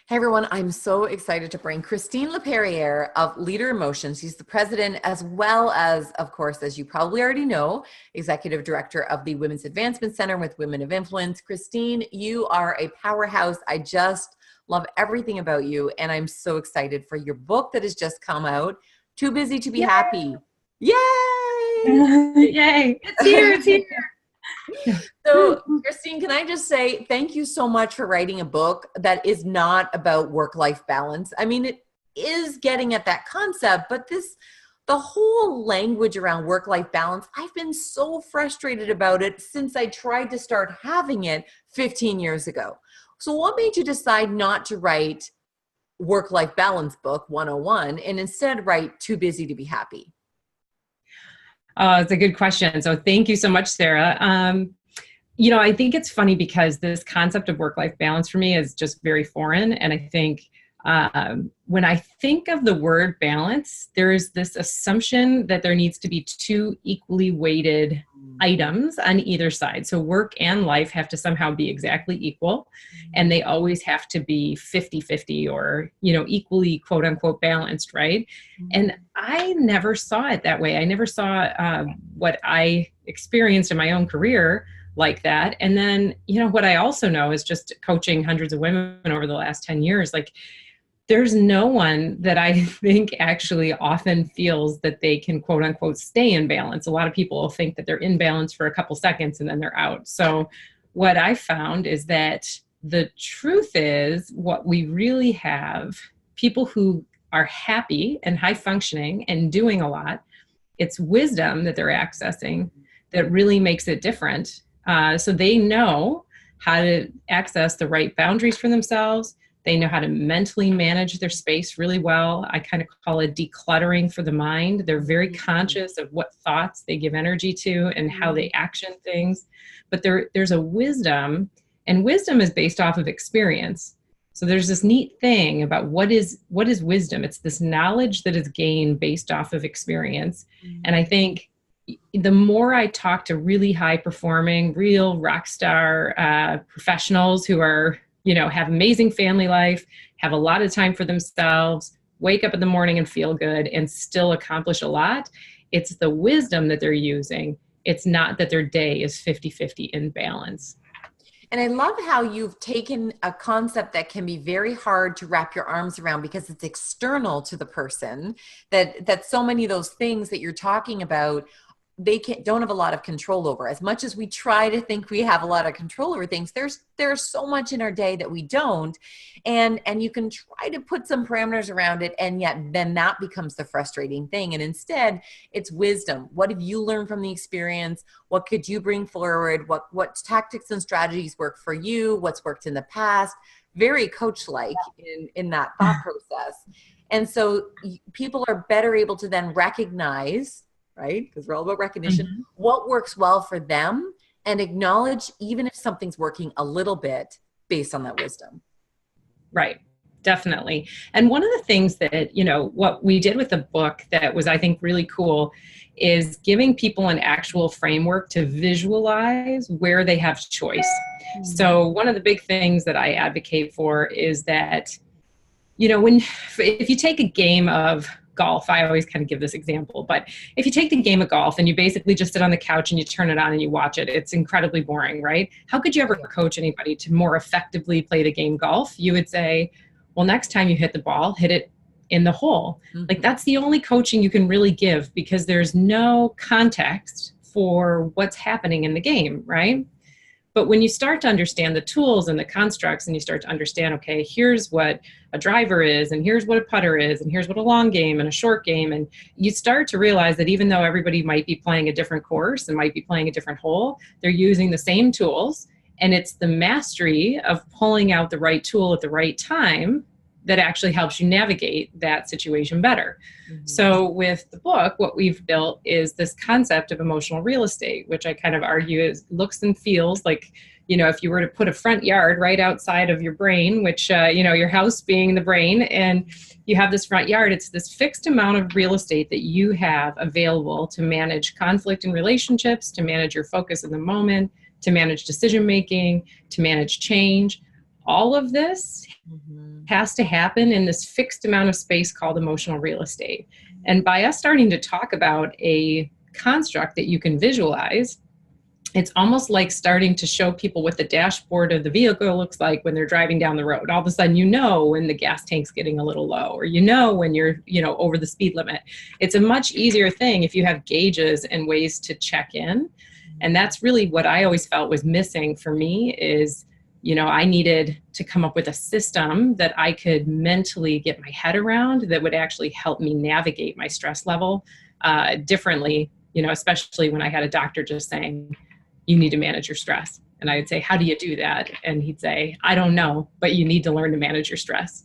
Hey everyone, I'm so excited to bring Christine Laperriere of Leader Emotions. She's the president, as well as, of course, as you probably already know, executive director of the Women's Advancement Center with Women of Influence. Christine, you are a powerhouse. I just love everything about you, and I'm so excited for your book that has just come out, Too Busy to Be Yay! Happy. Yay! Yay. It's here. It's here. So, Christine, can I just say thank you so much for writing a book that is not about work-life balance. I mean, it is getting at that concept, but the whole language around work-life balance, I've been so frustrated about it since I tried to start having it 15 years ago. So what made you decide not to write Work-Life Balance Book 101 and instead write Too Busy to Be Happy? It's a good question. So thank you so much, Sarah. I think it's funny because this concept of work-life balance for me is just very foreign. And I think when I think of the word balance, there is this assumption that there needs to be two equally weighted items on either side. So work and life have to somehow be exactly equal, and they always have to be 50-50 or, equally quote unquote balanced, right? And I never saw it that way. I never saw what I experienced in my own career like that. And then, what I also know is just coaching hundreds of women over the last 10 years, like there's no one that I think actually often feels that they can quote unquote stay in balance. A lot of people will think that they're in balance for a couple seconds and then they're out. So what I found is that the truth is what we really have, people who are happy and high functioning and doing a lot, it's wisdom that they're accessing that really makes it different. So they know how to access the right boundaries for themselves. They know how to mentally manage their space really well. I kind of call it decluttering for the mind. They're very conscious of what thoughts they give energy to and how they action things. But there's a wisdom, and wisdom is based off of experience. So there's this neat thing about what is wisdom. It's this knowledge that is gained based off of experience. And I think the more I talk to really high performing, real rock star professionals who are, have amazing family life, have a lot of time for themselves, wake up in the morning and feel good and still accomplish a lot, it's the wisdom that they're using. It's not that their day is 50-50 in balance. And I love how you've taken a concept that can be very hard to wrap your arms around because it's external to the person, that so many of those things that you're talking about they don't have a lot of control over. As much as we try to think we have a lot of control over things, there's so much in our day that we don't. And you can try to put some parameters around it, and yet then that becomes the frustrating thing. And instead, it's wisdom. What have you learned from the experience? What could you bring forward? What tactics and strategies work for you? What's worked in the past? Very coach-like in that thought process. And so people are better able to then recognize, right? Because we're all about recognition, what works well for them, and acknowledge even if something's working a little bit based on that wisdom. Right. Definitely. And one of the things that, what we did with the book that was, I think, really cool is giving people an actual framework to visualize where they have choice. So one of the big things that I advocate for is that, if you take a game of golf, I always kind of give this example, but if you take the game of golf and you basically just sit on the couch and you turn it on and you watch it, it's incredibly boring, right? How could you ever coach anybody to more effectively play the game golf? You would say, well, next time you hit the ball, hit it in the hole. Like that's the only coaching you can really give because there's no context for what's happening in the game, right? But when you start to understand the tools and the constructs and you start to understand, okay, here's what a driver is, and here's what a putter is, and here's what a long game and a short game. And you start to realize that even though everybody might be playing a different course and might be playing a different hole, they're using the same tools. And it's the mastery of pulling out the right tool at the right time that actually helps you navigate that situation better. So with the book, what we've built is this concept of emotional real estate, which I kind of argue is looks and feels like, if you were to put a front yard right outside of your brain, which, your house being the brain, and you have this front yard, it's this fixed amount of real estate that you have available to manage conflict in relationships, to manage your focus in the moment, to manage decision making, to manage change. All of this has to happen in this fixed amount of space called emotional real estate. And by us starting to talk about a construct that you can visualize, it's almost like starting to show people what the dashboard of the vehicle looks like when they're driving down the road. All of a sudden, you know when the gas tank's getting a little low, or you know when you're, over the speed limit. It's a much easier thing if you have gauges and ways to check in. And that's really what I always felt was missing for me is, I needed to come up with a system that I could mentally get my head around that would actually help me navigate my stress level differently, especially when I had a doctor just saying, you need to manage your stress. And I would say, how do you do that? And he'd say, I don't know, but you need to learn to manage your stress.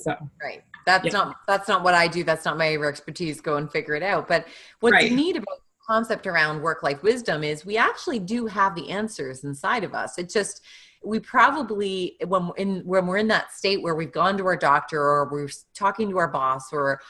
So, right. That's not what I do. That's not my area of expertise. Go and figure it out. But what's neat about the concept around work-life wisdom is we actually do have the answers inside of us. It's just, we probably, when we're in that state where we've gone to our doctor or we're talking to our boss or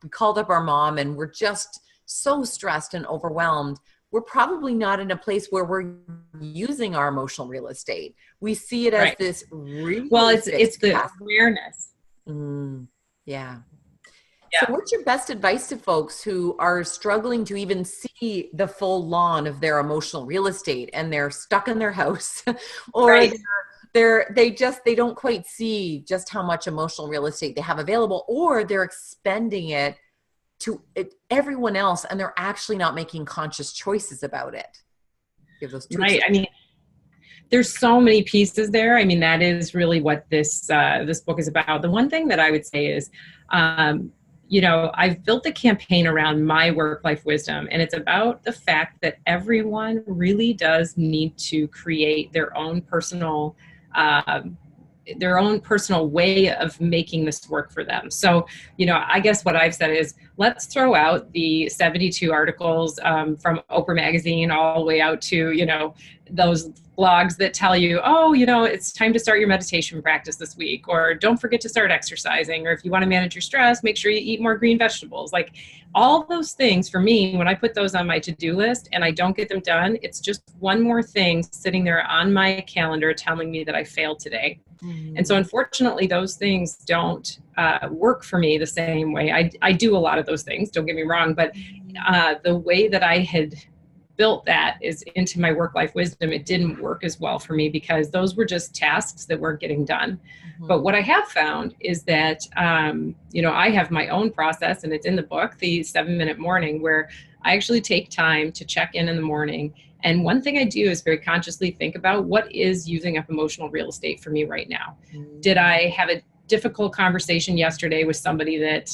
we called up our mom and we're just so stressed and overwhelmed, we're probably not in a place where we're using our emotional real estate. We see it as this really it's the awareness. Yeah. So what's your best advice to folks who are struggling to even see the full lawn of their emotional real estate and they're stuck in their house or they don't quite see just how much emotional real estate they have available, or they're expending it to everyone else and they're actually not making conscious choices about it? Give those two I mean, there's so many pieces there. I mean, that is really what this book is about. The one thing that I would say is, I've built a campaign around my work-life wisdom, and it's about the fact that everyone really does need to create their own personal way of making this work for them. So, I guess what I've said is, let's throw out the 72 articles from Oprah Magazine all the way out to, those blogs that tell you, it's time to start your meditation practice this week, or don't forget to start exercising, or if you want to manage your stress, make sure you eat more green vegetables. Like all those things for me, when I put those on my to-do list and I don't get them done, it's just one more thing sitting there on my calendar telling me that I failed today. And so unfortunately, those things don't work for me the same way. I do a lot of those things, don't get me wrong, but the way that I had built that is into my work-life wisdom, it didn't work as well for me because those were just tasks that weren't getting done. But what I have found is that, I have my own process, and it's in the book, the 7-minute morning, where I actually take time to check in the morning. And one thing I do is very consciously think about what is using up emotional real estate for me right now. Did I have a difficult conversation yesterday with somebody that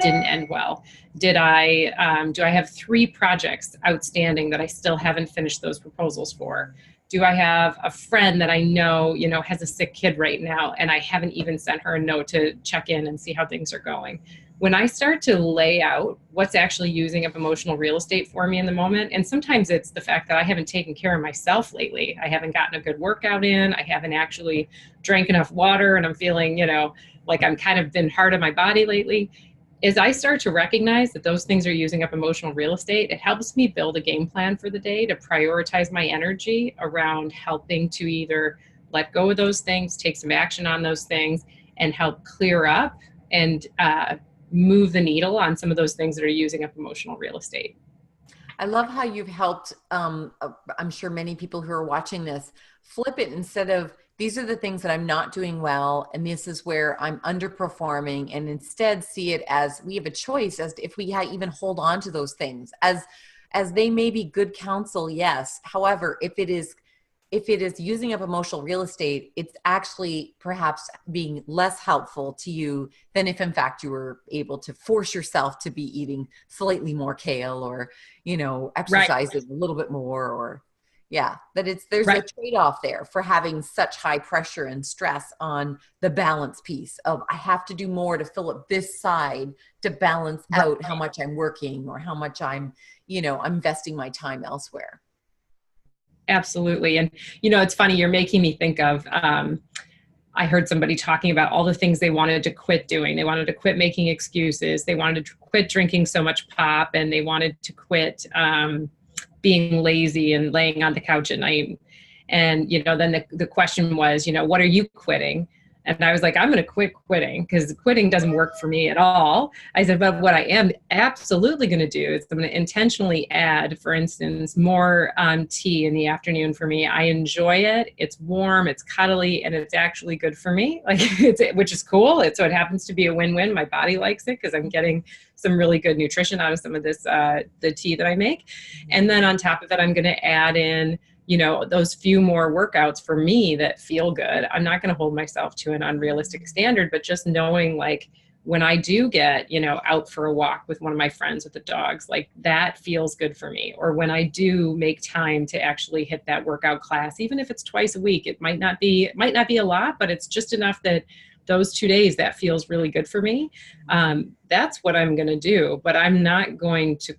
didn't end well? Do I have 3 projects outstanding that I still haven't finished those proposals for? Do I have a friend that I know, has a sick kid right now and I haven't even sent her a note to check in and see how things are going? When I start to lay out what's actually using up emotional real estate for me in the moment, and sometimes it's the fact that I haven't taken care of myself lately. I haven't gotten a good workout in. I haven't actually drank enough water, and I'm feeling, like I'm kind of been hard on my body lately. As I start to recognize that those things are using up emotional real estate, it helps me build a game plan for the day to prioritize my energy around helping to either let go of those things, take some action on those things, and help clear up and move the needle on some of those things that are using up emotional real estate. I love how you've helped, I'm sure many people who are watching this, flip it instead of, these are the things that I'm not doing well, and this is where I'm underperforming, and instead see it as we have a choice as to if we even hold on to those things as they may be good counsel. Yes. However, if it is using up emotional real estate, it's actually perhaps being less helpful to you than if in fact you were able to force yourself to be eating slightly more kale or, exercising a little bit more, or there's a trade-off there for having such high pressure and stress on the balance piece of I have to do more to fill up this side to balance out how much I'm working or how much I'm investing my time elsewhere. Absolutely. And, it's funny, you're making me think of, I heard somebody talking about all the things they wanted to quit doing. They wanted to quit making excuses. They wanted to quit drinking so much pop, and they wanted to quit being lazy and laying on the couch at night. And, then the question was, what are you quitting? And I was like, I'm going to quit quitting because quitting doesn't work for me at all. I said, but what I am absolutely going to do is I'm going to intentionally add, for instance, more tea in the afternoon for me. I enjoy it. It's warm, it's cuddly, and it's actually good for me. Like which is cool. So it happens to be a win-win. My body likes it because I'm getting some really good nutrition out of some of this, the tea that I make. And then on top of it, I'm going to add in, those few more workouts for me that feel good. I'm not going to hold myself to an unrealistic standard, but just knowing like when I do get, out for a walk with one of my friends with the dogs, like that feels good for me. Or when I do make time to actually hit that workout class, even if it's twice a week, it might not be a lot, but it's just enough that those 2 days that feels really good for me. That's what I'm going to do, but I'm not going to,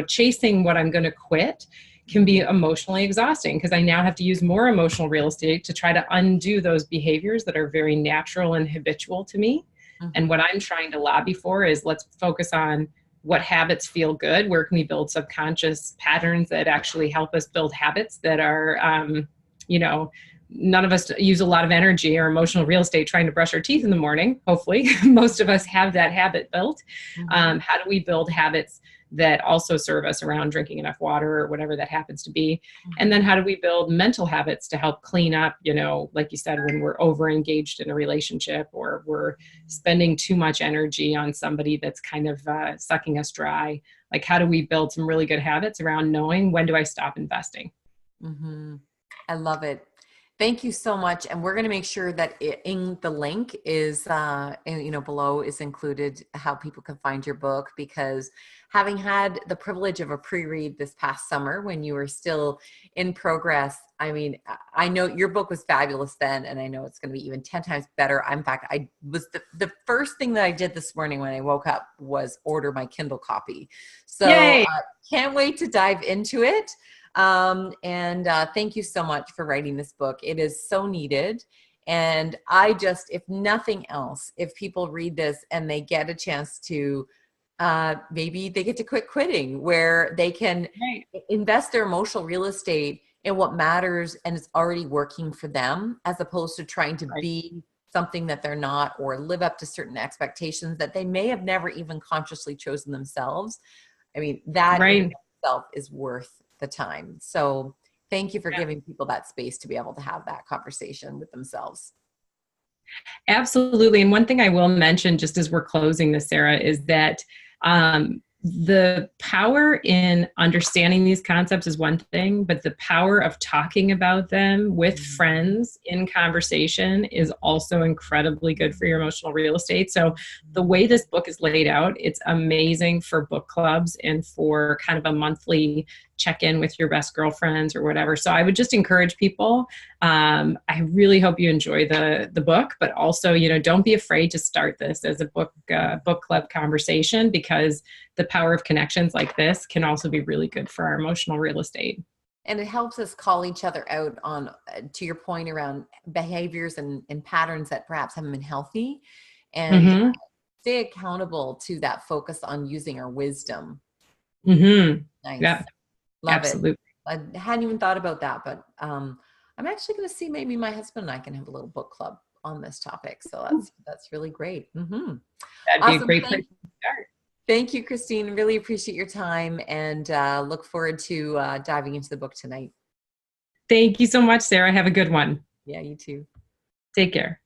chasing what I'm going to quit can be emotionally exhausting because I now have to use more emotional real estate to try to undo those behaviors that are very natural and habitual to me. Mm-hmm. And what I'm trying to lobby for is let's focus on what habits feel good. Where can we build subconscious patterns that actually help us build habits that are, none of us use a lot of energy or emotional real estate trying to brush our teeth in the morning. Hopefully, most of us have that habit built. Mm-hmm. How do we build habits that also serve us around drinking enough water or whatever that happens to be? Mm-hmm. And then how do we build mental habits to help clean up, like you said, when we're over engaged in a relationship or we're spending too much energy on somebody that's kind of sucking us dry? Like, how do we build some really good habits around knowing when do I stop investing? Mm-hmm. I love it. Thank you so much. And we're going to make sure that in the link is, below is included how people can find your book, because having had the privilege of a pre-read this past summer when you were still in progress, I mean, I know your book was fabulous then, and I know it's going to be even 10 times better. In fact, I was the first thing that I did this morning when I woke up was order my Kindle copy. So can't wait to dive into it. Thank you so much for writing this book. It is so needed. And if nothing else, if people read this and they get a chance to, maybe they get to quit quitting, where they can invest their emotional real estate in what matters and it's already working for them, as opposed to trying to be something that they're not, or live up to certain expectations that they may have never even consciously chosen themselves. I mean, that in itself is worth the time. So thank you for giving people that space to be able to have that conversation with themselves. Absolutely. And one thing I will mention just as we're closing this, Sarah, is that the power in understanding these concepts is one thing, but the power of talking about them with friends in conversation is also incredibly good for your emotional real estate. So the way this book is laid out, it's amazing for book clubs and for kind of a monthly check-in with your best girlfriends or whatever. So I would just encourage people. I really hope you enjoy the book, but also, don't be afraid to start this as a book club conversation, because the power of connections like this can also be really good for our emotional real estate. And it helps us call each other out on, to your point, around behaviors and patterns that perhaps haven't been healthy, and stay accountable to that focus on using our wisdom. Mm-hmm. Nice. Yeah. Love Absolutely. it. I hadn't even thought about that, but I'm actually going to see, maybe my husband and I can have a little book club on this topic. So that's really great. Mm-hmm. That'd be a great place to start. Thank you, Christine. Really appreciate your time, and look forward to diving into the book tonight. Thank you so much, Sarah. Have a good one. Yeah, you too. Take care.